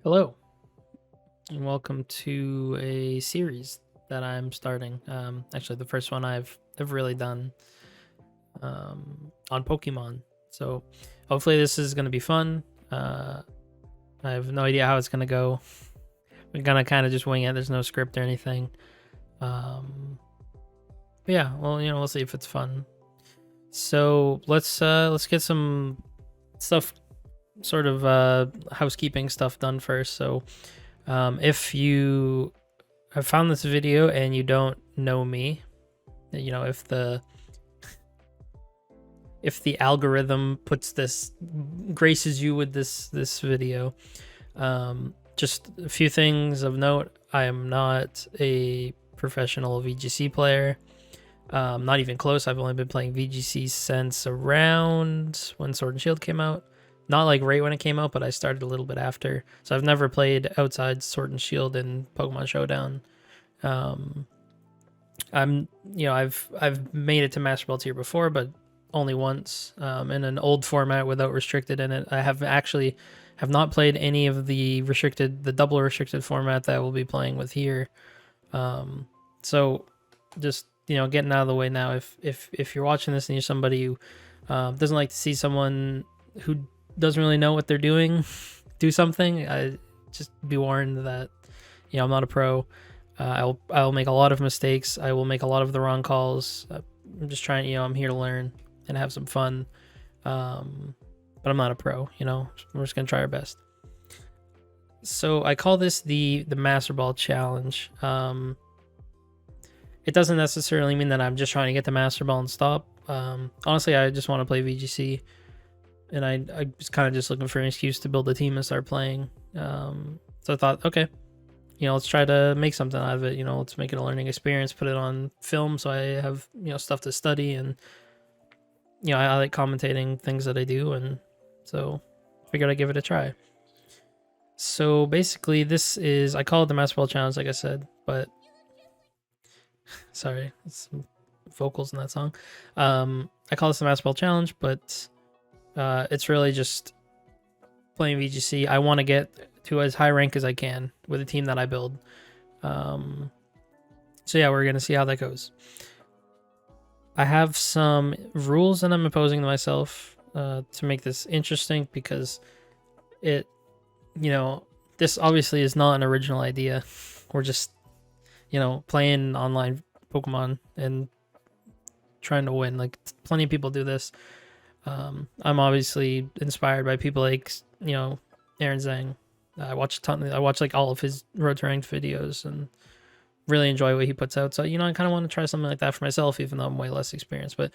Hello, and welcome to a series that I'm starting. Actually, the first one I've really done on Pokemon. So hopefully this is going to be fun. I have no idea how it's going to go. We're going to kind of just wing it. There's no script or anything. But yeah, well, we'll see if it's fun. So let's get some stuff, sort of housekeeping stuff done first. So if you have found this video and you don't know me, if the algorithm graces you with this video, just a few things of note. I am not a professional VGC player. Not even close. I've only been playing VGC since around when Sword and Shield came out. Not like right when it came out, but I started a little bit after. So I've never played outside Sword and Shield and Pokemon Showdown. I've made it to Masterball tier before, but only once, in an old format without restricted in it. I have not played any of the double restricted format that we'll be playing with here. So just, getting out of the way now. If you're watching this and you're somebody who doesn't like to see someone who doesn't really know what they're doing do something, I just be warned that I'm not a pro. I'll make a lot of mistakes. I will make a lot of the wrong calls. I'm just trying, I'm here to learn and have some fun. But I'm not a pro, we're just gonna try our best. So I call this the Masterball challenge. It doesn't necessarily mean that I'm just trying to get the Master Ball and stop. Honestly, I just want to play VGC, and I was kind of just looking for an excuse to build a team and start playing. So I thought, okay, let's try to make something out of it. Let's make it a learning experience, put it on film so I have, stuff to study, and I like commentating things that I do, and so figured I'd give it a try. So basically, I call it the Master Ball challenge, like I said, but sorry, some vocals in that song. I call this the Masterball challenge, but it's really just playing VGC. I want to get to as high rank as I can with the team that I build. So yeah, we're gonna see how that goes. I have some rules that I'm imposing to myself to make this interesting, because this obviously is not an original idea. We're just playing online Pokemon and trying to win. Like, plenty of people do this. I'm obviously inspired by people like, Aaron Zhang. I watch like all of his Road to Ranked videos and really enjoy what he puts out. So, I kind of want to try something like that for myself, even though I'm way less experienced. But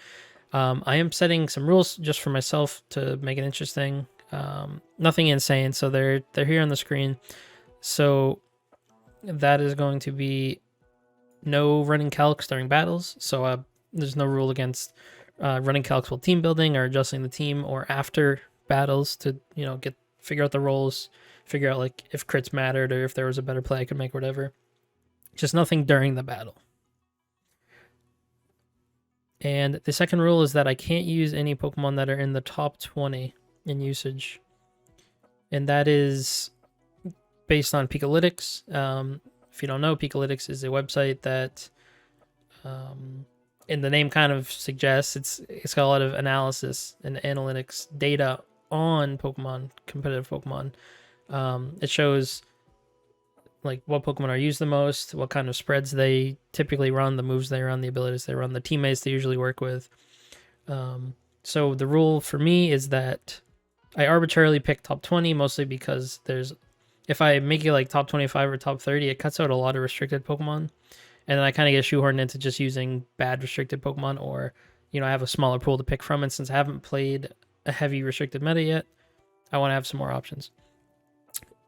I am setting some rules just for myself to make it interesting. Nothing insane. So they're here on the screen. So that is going to be no running calcs during battles. So there's no rule against running calcs while team building or adjusting the team or after battles to figure out the roles, figure out like if crits mattered or if there was a better play I could make, whatever. Just nothing during the battle. And the second rule is that I can't use any Pokemon that are in the top 20 in usage, and that is based on Pikalytics. If you don't know, Pikalytics is a website that, in the name kind of suggests, it's got a lot of analysis and analytics data on Pokemon, competitive Pokemon. It shows like what Pokemon are used the most, what kind of spreads they typically run, the moves they run, the abilities they run, the teammates they usually work with. So the rule for me is that I arbitrarily pick top 20, mostly because if I make it like top 25 or top 30, it cuts out a lot of restricted Pokemon. And then I kind of get shoehorned into just using bad restricted Pokemon, or, I have a smaller pool to pick from. And since I haven't played a heavy restricted meta yet, I want to have some more options.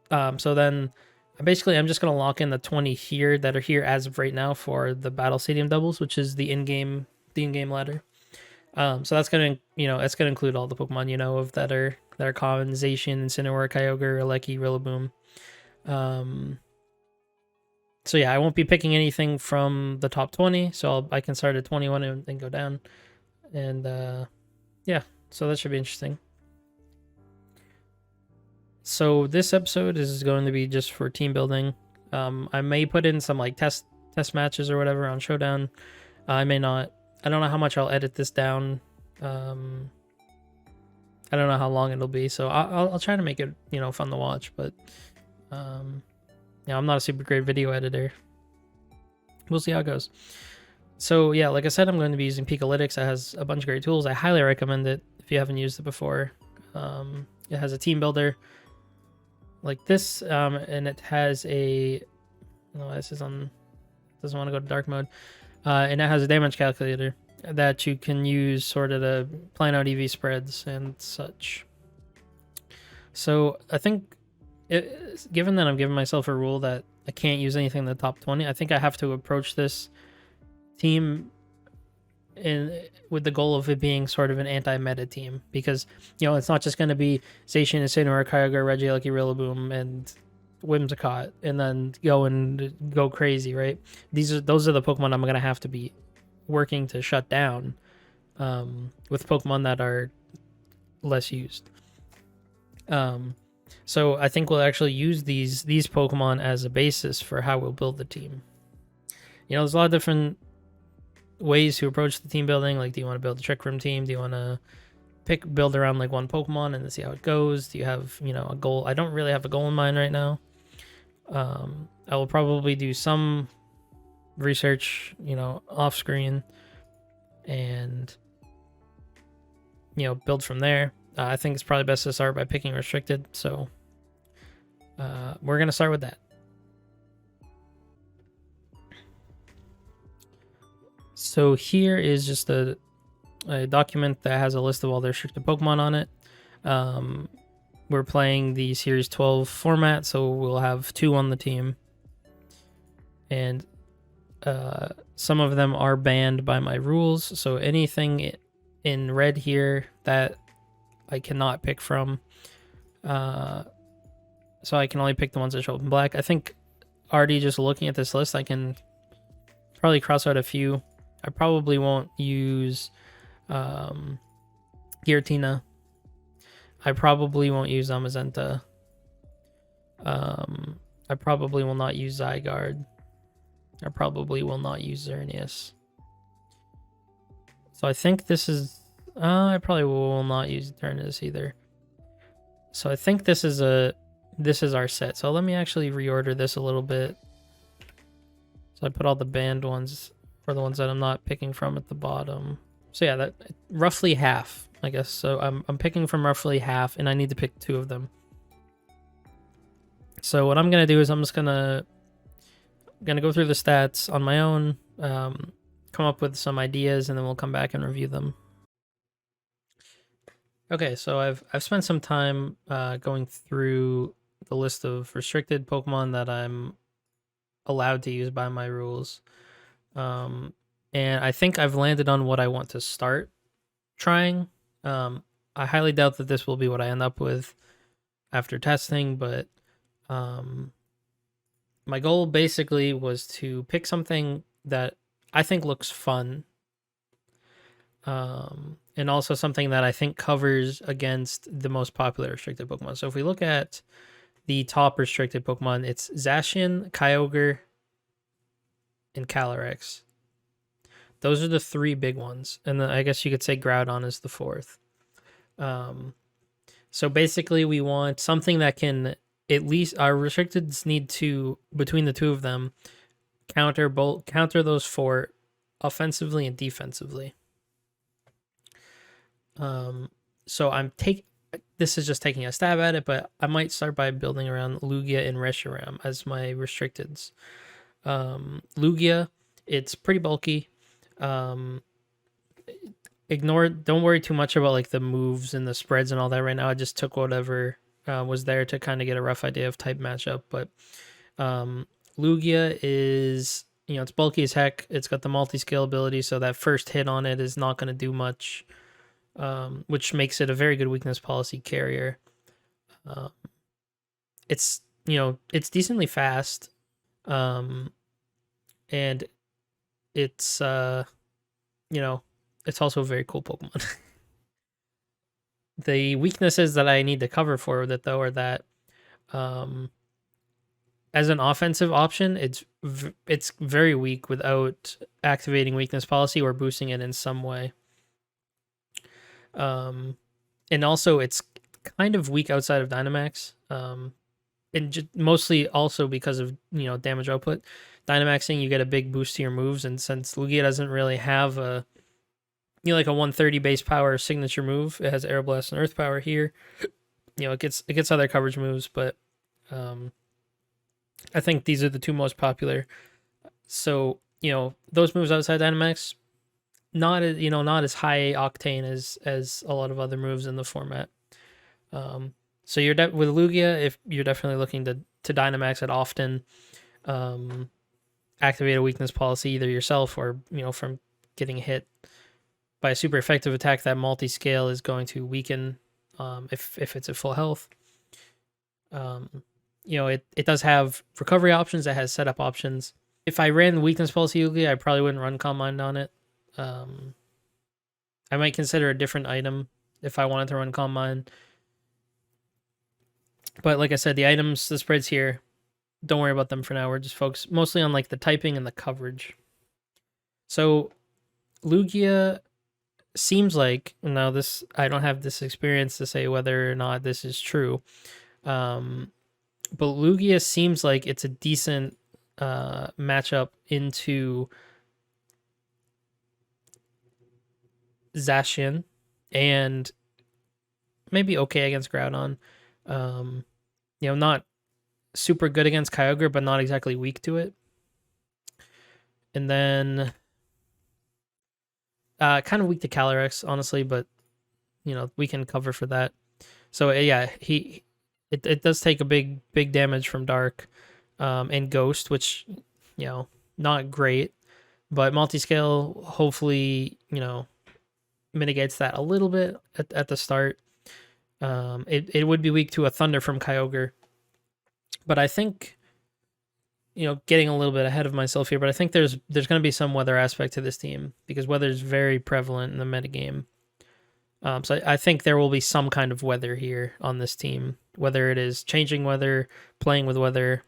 So then I'm just going to lock in the 20 here that are here as of right now for the Battle Stadium doubles, which is the in-game ladder. So that's going to include all the Pokemon, of that are common: Zacian, Incineroar, Kyogre, Alecki, Rillaboom. So yeah, I won't be picking anything from the top 20, so I can start at 21 and go down. And yeah, so that should be interesting. So this episode is going to be just for team building. I may put in some like test matches or whatever on Showdown. I may not. I don't know how much I'll edit this down. I don't know how long it'll be, so I'll try to make it, you know, fun to watch. But yeah, I'm not a super great video editor. We'll see how it goes. So yeah, like I said, I'm going to be using Pikalytics. It has a bunch of great tools. I highly recommend it if you haven't used it before. It has a team builder like this, and it has a. No, this is on. Doesn't want to go to dark mode, and it has a damage calculator that you can use sort of to plan out EV spreads and such. So I think, given that I'm giving myself a rule that I can't use anything in the top 20, I think I have to approach this team with the goal of it being sort of an anti-meta team, because, you know, it's not just going to be Zacian, Incineroar, Kyogre, Regieleki, Rillaboom, and Whimsicott, and then go crazy, right? Those are the Pokemon I'm going to have to be working to shut down, with Pokemon that are less used. So I think we'll actually use these Pokemon as a basis for how we'll build the team. You know, there's a lot of different ways to approach the team building. Like, do you want to build a Trick Room team? Do you want to build around like one Pokemon and then see how it goes? Do you have, you know, a goal? I don't really have a goal in mind right now. I will probably do some research, you know, off screen, and, you know, build from there. I think it's probably best to start by picking restricted, so we're gonna start with that. So here is just a document that has a list of all the restricted Pokemon on it. We're playing the Series 12 format, so we'll have 2 on the team. And some of them are banned by my rules, so anything in red here that I cannot pick from. So I can only pick the ones that show up in black. I think already just looking at this list, I can probably cross out a few. I probably won't use Giratina. I probably won't use Zamazenta. I probably will not use Zygarde. I probably will not use Xerneas. So I think this is... I probably will not use Xerneas either. So I think this is our set. So let me actually reorder this a little bit. So I put all the banned ones for the ones that I'm not picking from at the bottom. So yeah, that roughly half, I guess. So I'm picking from roughly half, and I need to pick 2 of them. So what I'm gonna do is I'm just gonna go through the stats on my own, come up with some ideas, and then we'll come back and review them. Okay, so I've spent some time going through the list of restricted Pokemon that I'm allowed to use by my rules. And I think I've landed on what I want to start trying. I highly doubt that this will be what I end up with after testing, but my goal basically was to pick something that I think looks fun, and also something that I think covers against the most popular restricted Pokemon. So if we look at the top restricted Pokemon, it's Zacian, Kyogre, and Calyrex. Those are the 3 big ones, and then I guess you could say Groudon is the 4th. So basically, we want something that can, at least our restricteds need to, between the 2 of them, counter those 4 offensively and defensively. So this is just taking a stab at it, but I might start by building around Lugia and Reshiram as my restricteds. Lugia, it's pretty bulky. Don't worry too much about like the moves and the spreads and all that right now. I just took whatever was there to kind of get a rough idea of type matchup. But Lugia is, you know, it's bulky as heck. It's got the multi-skill ability, so that first hit on it is not going to do much, which makes it a very good weakness policy carrier. It's, you know, it's decently fast, and it's you know, it's also a very cool Pokemon. The weaknesses that I need to cover for with it, though, are that As an offensive option, it's very weak without activating weakness policy or boosting it in some way. And also it's kind of weak outside of Dynamax. And mostly also because of damage output. Dynamaxing, you get a big boost to your moves, and since Lugia doesn't really have a like a 130 base power signature move, it has Air Blast and Earth Power here. It gets other coverage moves, but I think these are the two most popular. So those moves outside Dynamax, not as high octane as a lot of other moves in the format. So you're with Lugia, if you're definitely looking to Dynamax it often, activate a weakness policy either yourself or from getting hit by a super effective attack that multi-scale is going to weaken if it's at full health. It does have recovery options, it has setup options. If I ran the weakness policy Lugia, I probably wouldn't run Calm Mind on it. I might consider a different item if I wanted to run Calm Mind. But like I said, the items, the spreads here, don't worry about them for now. We're just focused mostly on like the typing and the coverage. So Lugia seems like, now this, I don't have this experience to say whether or not this is true. But Lugia seems like it's a decent matchup into Zacian, and maybe okay against Groudon. Not super good against Kyogre, but not exactly weak to it. And then kind of weak to Calyrex, honestly, but we can cover for that. So yeah, it does take a big damage from Dark and Ghost, which not great, but multi-scale hopefully mitigates that a little bit at the start. It would be weak to a Thunder from Kyogre, but I think getting a little bit ahead of myself here, but I think there's going to be some weather aspect to this team because weather is very prevalent in the metagame. So I think there will be some kind of weather here on this team, whether it is changing weather, playing with weather,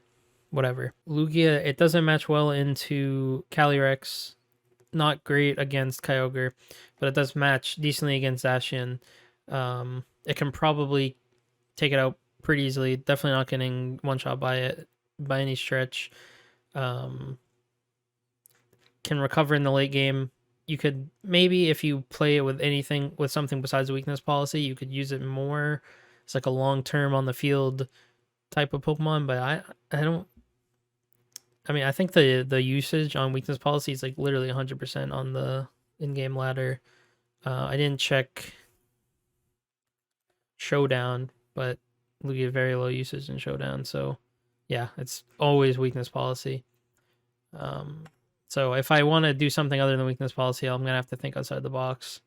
whatever. Lugia, it doesn't match well into Calyrex. Not great against Kyogre, but it does match decently against Zacian. It can probably take it out pretty easily. Definitely not getting one shot by it by any stretch. Can recover in the late game. You could maybe, if you play it with anything, with something besides a weakness policy, you could use it more. It's like a long term on the field type of Pokemon, but I think the usage on weakness policy is like literally 100% on the in-game ladder. I didn't check Showdown, but Lugia very low usage in Showdown, so yeah, it's always weakness policy. So if I want to do something other than weakness policy, I'm gonna have to think outside the box.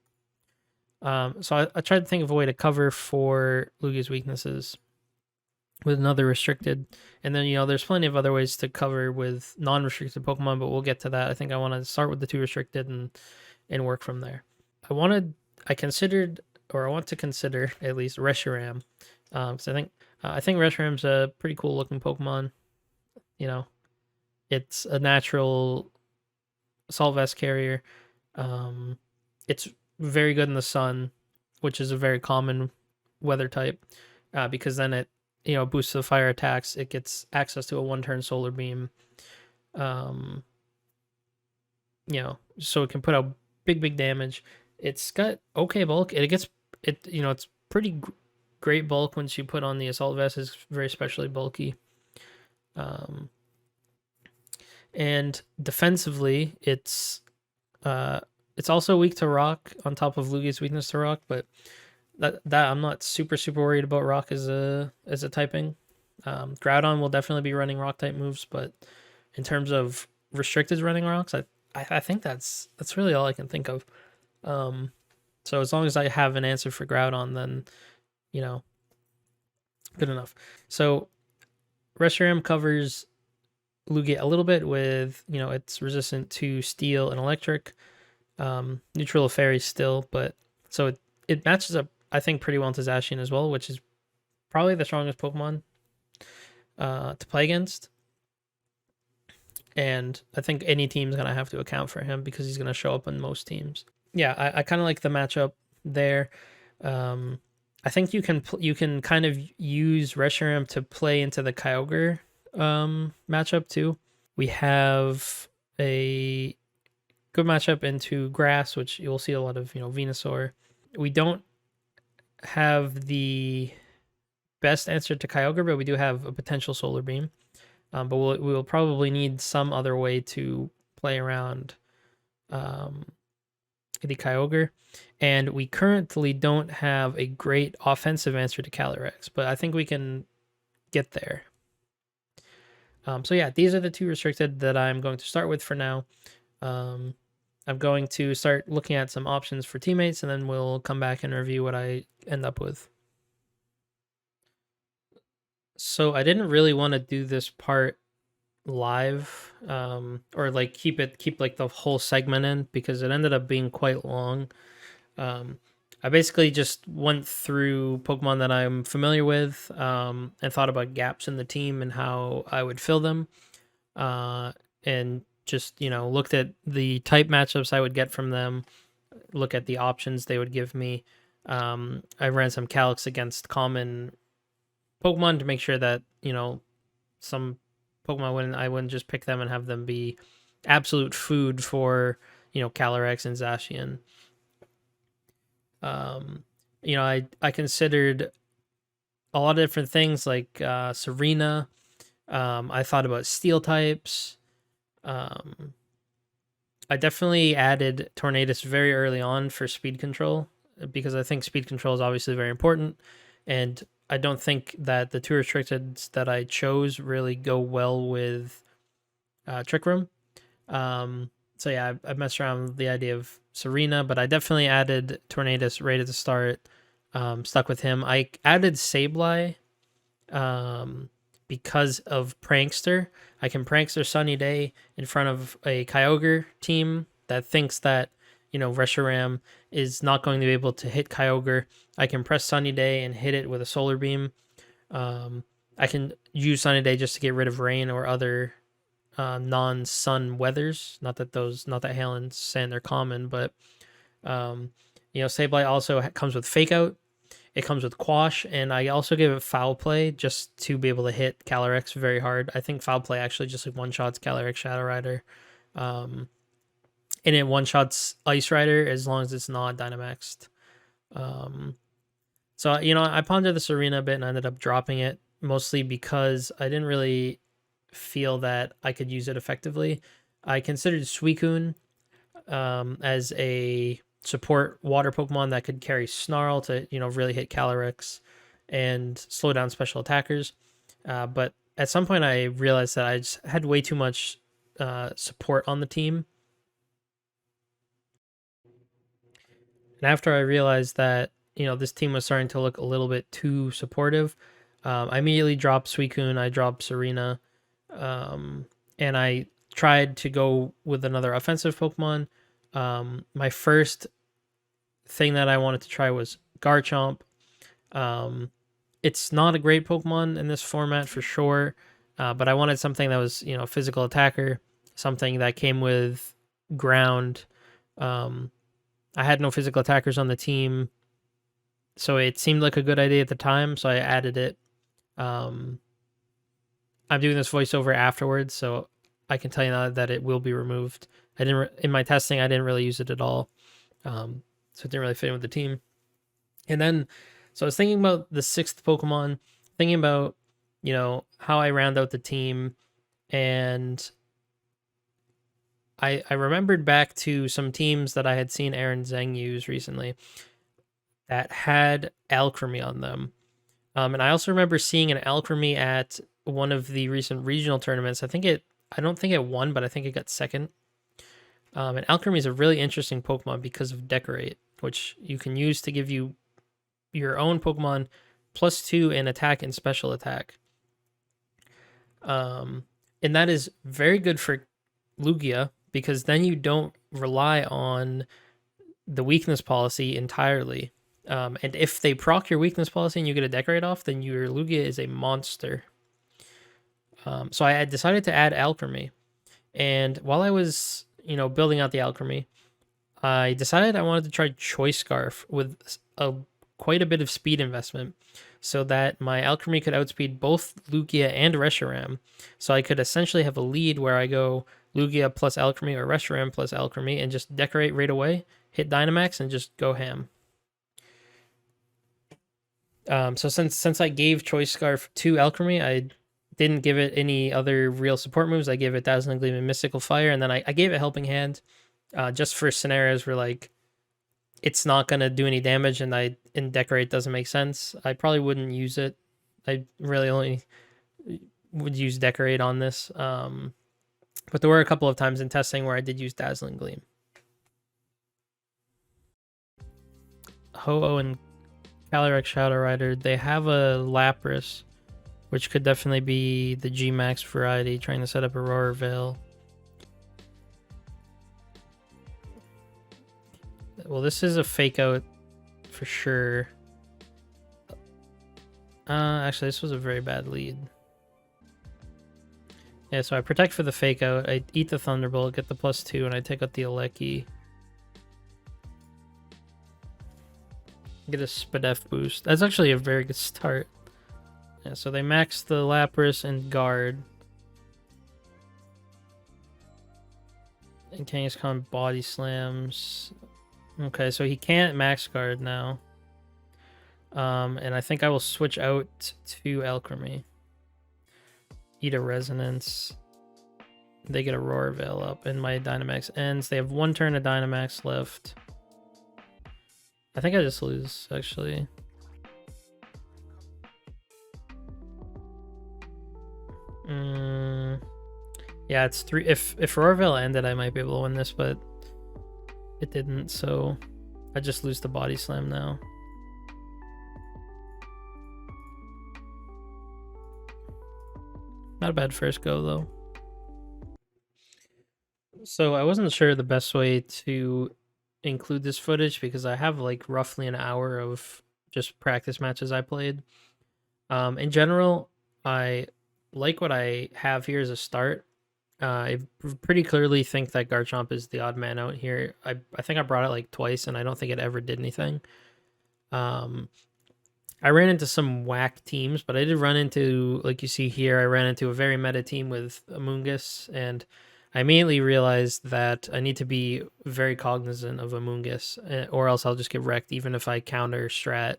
So I tried to think of a way to cover for Lugia's weaknesses with another restricted, and then there's plenty of other ways to cover with non-restricted Pokemon, but we'll get to that. I think I want to start with the 2 restricted and work from there. I want to consider at least Reshiram, because I think Reshiram's a pretty cool looking Pokemon. It's a natural Assault Vest carrier. It's very good in the sun, which is a very common weather type, because then it boosts the fire attacks. It gets access to a 1-turn Solar Beam. So it can put out big damage. It's got okay bulk. It's pretty great bulk once you put on the Assault Vest. Is very especially bulky. And defensively, it's also weak to Rock on top of Lugia's weakness to Rock, but that I'm not super worried about Rock as a typing. Groudon will definitely be running Rock type moves, but in terms of restricted running Rocks, I think that's really all I can think of. So as long as I have an answer for Groudon, then good enough. So Reshiram covers Lugia a little bit with it's resistant to Steel and Electric, neutral of Fairy still, but so it matches up I think pretty well into Zacian as well, which is probably the strongest Pokemon to play against. And I think any team's going to have to account for him because he's going to show up in most teams. Yeah, I kind of like the matchup there. I think you can kind of use Reshiram to play into the Kyogre matchup too. We have a good matchup into Grass, which you'll see a lot of, Venusaur. We don't have the best answer to Kyogre, but we do have a potential Solar Beam. But we'll probably need some other way to play around the Kyogre. And we currently don't have a great offensive answer to Calyrex, but I think we can get there. So yeah, these are the two restricted that I'm going to start with for now. I'm going to start looking at some options for teammates, and then we'll come back and review what I end up with. So I didn't really want to do this part live, or like keep like the whole segment in, because it ended up being quite long. I basically just went through Pokemon that I'm familiar with, and thought about gaps in the team and how I would fill them, and just looked at the type matchups I would get from them, look at the options they would give me. I ran some calcs against common Pokemon to make sure that some Pokemon I wouldn't just pick them and have them be absolute food for Calyrex and Zacian. I considered a lot of different things like Serena. I thought about steel types. I definitely added Tornadus very early on for speed control, because I think speed control is obviously very important, and I don't think that the two restricteds that I chose really go well with Trick Room. So yeah, I messed around with the idea of Serena, but I definitely added Tornadus right at the start. Stuck with him. I added Sableye because of Prankster. I can Prankster Sunny Day in front of a Kyogre team that thinks that Reshiram is not going to be able to hit Kyogre. I can press Sunny Day and hit it with a Solar Beam. I can use Sunny Day just to get rid of rain or other non-sun weathers. Not that hail and sand are common, but Sableye also comes with Fake Out. It comes with Quash, and I also give it Foul Play just to be able to hit Calyrex very hard. I think Foul Play actually just like one-shots Calyrex Shadow Rider. And it one-shots Ice Rider as long as it's not Dynamaxed. So, I pondered the Serena a bit and I ended up dropping it, mostly because I didn't really feel that I could use it effectively. I considered Suicune as a support water Pokemon that could carry Snarl to really hit Calyrex and slow down special attackers. But at some point I realized that I just had way too much support on the team. And after I realized that this team was starting to look a little bit too supportive, I immediately dropped Suicune. I dropped Serena, and I tried to go with another offensive Pokemon. My first thing that I wanted to try was Garchomp. It's not a great Pokemon in this format for sure, but I wanted something that was a physical attacker, something that came with ground. I had no physical attackers on the team, so it seemed like a good idea at the time, so I added it. I'm doing this voiceover afterwards, so I can tell you now that it will be removed. In my testing, I didn't really use it at all, so it didn't really fit in with the team. And then, so I was thinking about the sixth Pokemon, thinking about how I round out the team, and I remembered back to some teams that I had seen Aaron Zeng use recently that had Alchemy on them. And I also remember seeing an Alchemy at one of the recent regional tournaments. I don't think it won, but I think it got second. And Alchemy is a really interesting Pokemon because of Decorate, which you can use to give you your own Pokemon +2 in attack and special attack. And that is very good for Lugia, because then you don't rely on the weakness policy entirely. And if they proc your weakness policy and you get a Decorate off, then your Lugia is a monster. So I had decided to add alchemy, and while I was building out the alchemy, I decided I wanted to try choice scarf with quite a bit of speed investment, so that my alchemy could outspeed both Lugia and Reshiram. So I could essentially have a lead where I go Lugia plus alchemy or Reshiram plus alchemy and just decorate right away, hit Dynamax, and just go ham. So since I gave choice scarf to alchemy, I didn't give it any other real support moves. I gave it Dazzling Gleam and Mystical Fire, and then I gave it Helping Hand, just for scenarios where like it's not gonna do any damage and decorate doesn't make sense. I probably wouldn't use it. I really only would use decorate on this. But there were a couple of times in testing where I did use Dazzling Gleam. Ho-Oh and Calyrex Shadow Rider, they have a Lapras, which could definitely be the G-Max variety, trying to set up Aurora Veil. Well, this is a fake out for sure. Actually, this was a very bad lead. Yeah, so I protect for the fake out. I eat the Thunderbolt, get the +2, and I take out the Aleki. Get a Spadef boost. That's actually a very good start. Yeah, so they max the Lapras and Guard. And Kangaskhan body slams. Okay, so he can't max Guard now. And I think I will switch out to Alchemy. Eat a Resonance. They get a Roar Veil up, and my Dynamax ends. They have one turn of Dynamax left. I think I just lose, actually. Yeah, it's 3. If Roarvale ended, I might be able to win this, but it didn't, so I just lose the Body Slam now. Not a bad first go, though. So I wasn't sure the best way to include this footage because I have like roughly an hour of just practice matches I played. In general, I like what I have here as a start. I pretty clearly think that Garchomp is the odd man out here. I think I brought it like twice, and I don't think it ever did anything. I ran into some whack teams, but I did run into, like you see here, I ran into a very meta team with Amoonguss, and I immediately realized that I need to be very cognizant of Amoonguss, or else I'll just get wrecked, even if I counter strat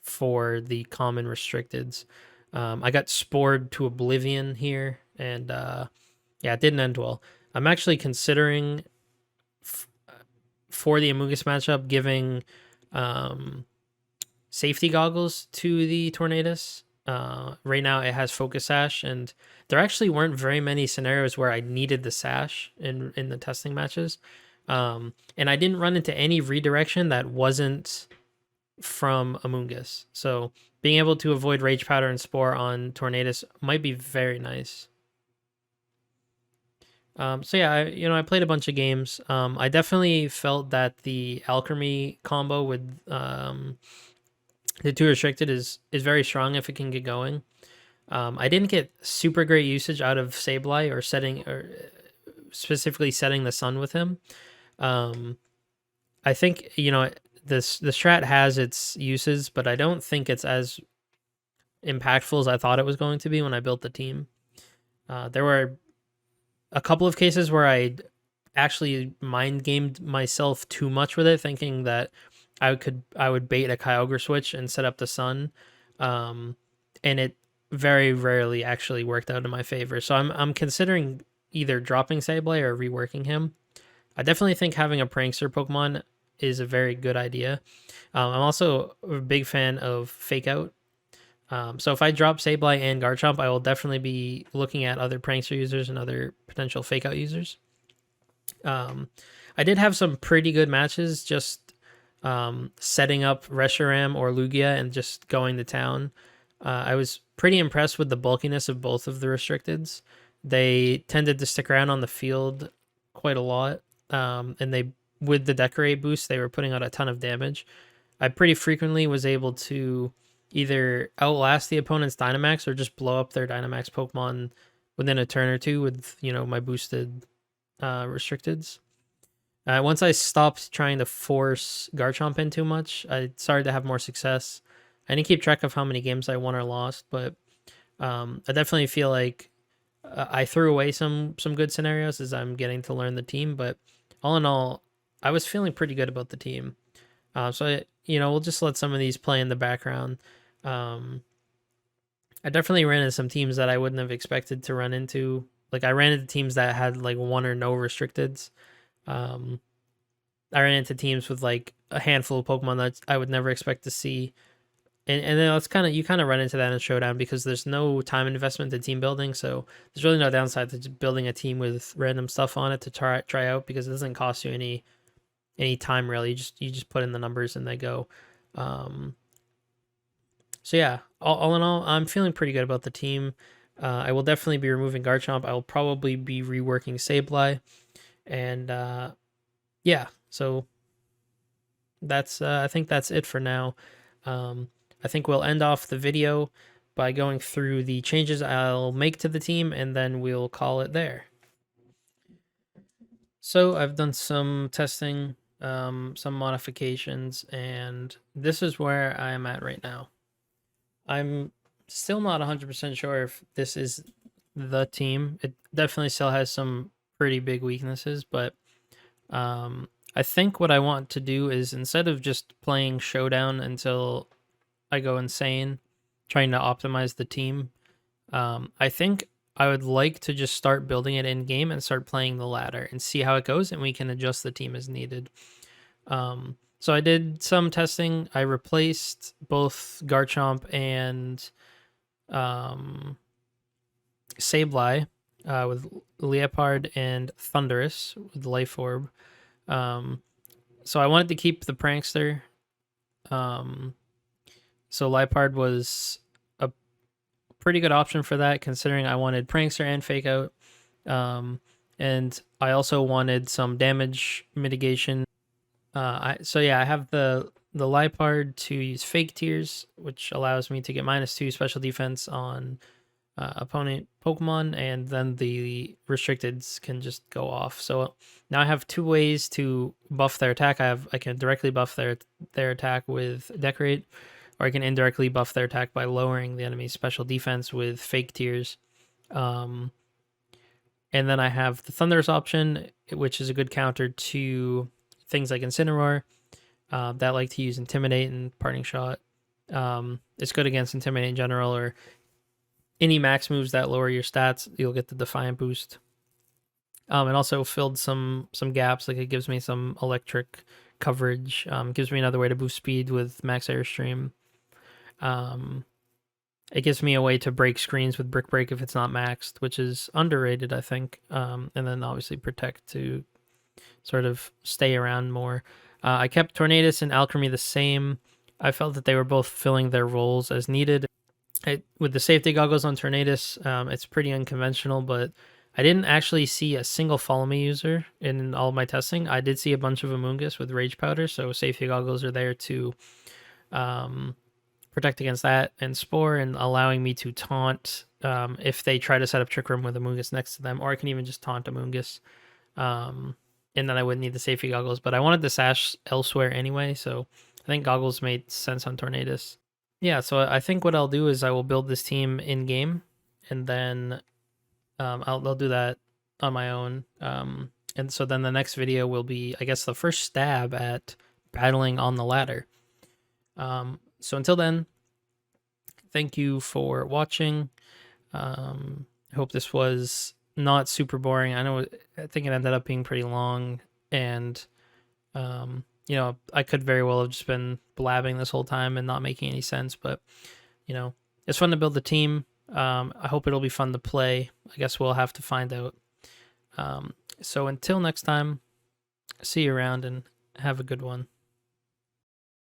for the common restricteds. I got spored to oblivion here, and yeah, it didn't end well. I'm actually considering for the Amoonguss matchup giving safety goggles to the Tornadus. Right now it has Focus Sash, and there actually weren't very many scenarios where I needed the Sash in the testing matches. And I didn't run into any redirection that wasn't from Amoonguss. So being able to avoid Rage Powder and Spore on Tornadus might be very nice. So yeah, I played a bunch of games. I definitely felt that the Alchemy combo with the 2 restricted is very strong if it can get going. I didn't get super great usage out of Sableye or specifically setting the sun with him. I think the strat has its uses, but I don't think it's as impactful as I thought it was going to be when I built the team. There were a couple of cases where I actually mind gamed myself too much with it, thinking that I would bait a Kyogre switch and set up the sun, and it very rarely actually worked out in my favor. So I'm considering either dropping Sableye or reworking him. I definitely think having a Prankster Pokemon is a very good idea. I'm also a big fan of Fake Out. So if I drop Sableye and Garchomp, I will definitely be looking at other Prankster users and other potential Fake Out users. I did have some pretty good matches just setting up Reshiram or Lugia and just going to town. I was pretty impressed with the bulkiness of both of the restricteds. They tended to stick around on the field quite a lot, and with the Decorate boost, they were putting out a ton of damage. I pretty frequently was able to either outlast the opponent's Dynamax or just blow up their Dynamax Pokemon within a turn or two with, you know, my boosted restricteds. Once I stopped trying to force Garchomp in too much, I started to have more success. I didn't keep track of how many games I won or lost, but I definitely feel like I threw away some good scenarios as I'm getting to learn the team. But all in all, I was feeling pretty good about the team. You know, we'll just let some of these play in the background. I definitely ran into some teams that I wouldn't have expected to run into. Like I ran into teams that had like one or no restricteds. Um, I ran into teams with like a handful of Pokemon that I would never expect to see. And then it's kind of, you kind of run into that in Showdown because there's no time investment to team building, so there's really no downside to just building a team with random stuff on it to try out, because it doesn't cost you any time really. You just put in the numbers and they go. So yeah, all in all, I'm feeling pretty good about the team. I will definitely be removing Garchomp. I will probably be reworking Sableye, and yeah, so that's I think that's it for now. I think we'll end off the video by going through the changes I'll make to the team, and then we'll call it there. So I've done some testing, some modifications, and this is where I am at right now. I'm still not 100% sure if this is the team. It definitely still has some pretty big weaknesses, but I think what I want to do is, instead of just playing Showdown until I go insane trying to optimize the team, I think I would like to just start building it in game and start playing the ladder and see how it goes, and we can adjust the team as needed. So I did some testing. I replaced both Garchomp and Sableye with Leopard and Thundurus with Life Orb. So I wanted to keep the Prankster. So Leopard was a pretty good option for that, considering I wanted Prankster and Fake Out. And I also wanted some damage mitigation. So yeah, I have the Leopard to use Fake Tears, which allows me to get -2 special defense on opponent Pokemon, and then the restricteds can just go off. So now I have two ways to buff their attack. I can directly buff their attack with Decorate, or I can indirectly buff their attack by lowering the enemy's special defense with Fake Tears. And then I have the Thundurus option, which is a good counter to things like Incineroar that like to use Intimidate and Parting Shot. It's good against Intimidate in general, or any max moves that lower your stats. You'll get the Defiant boost. It also filled some gaps, like it gives me some electric coverage. Gives me another way to boost speed with Max Airstream. It gives me a way to break screens with Brick Break if it's not maxed, which is underrated, I think. And then obviously Protect to sort of stay around more. I kept Tornadus and Alchemy the same. I felt that they were both filling their roles as needed. With the safety goggles on Tornadus, it's pretty unconventional, but I didn't actually see a single Follow Me user in all of my testing. I did see a bunch of Amoonguss with Rage Powder, so safety goggles are there to protect against that, and Spore, and allowing me to taunt if they try to set up Trick Room with Amoonguss next to them, or I can even just taunt Amoonguss, and then I wouldn't need the safety goggles. But I wanted the sash elsewhere anyway, so I think goggles made sense on Tornadus. Yeah, so I think what I'll do is I will build this team in game, and then I'll do that on my own. And so then the next video will be, I guess, the first stab at battling on the ladder. So until then, thank you for watching. I hope this was not super boring. I think it ended up being pretty long, and you know, I could very well have just been blabbing this whole time and not making any sense, but you know, it's fun to build the team. I hope it'll be fun to play. I guess we'll have to find out. So until next time, see you around and have a good one.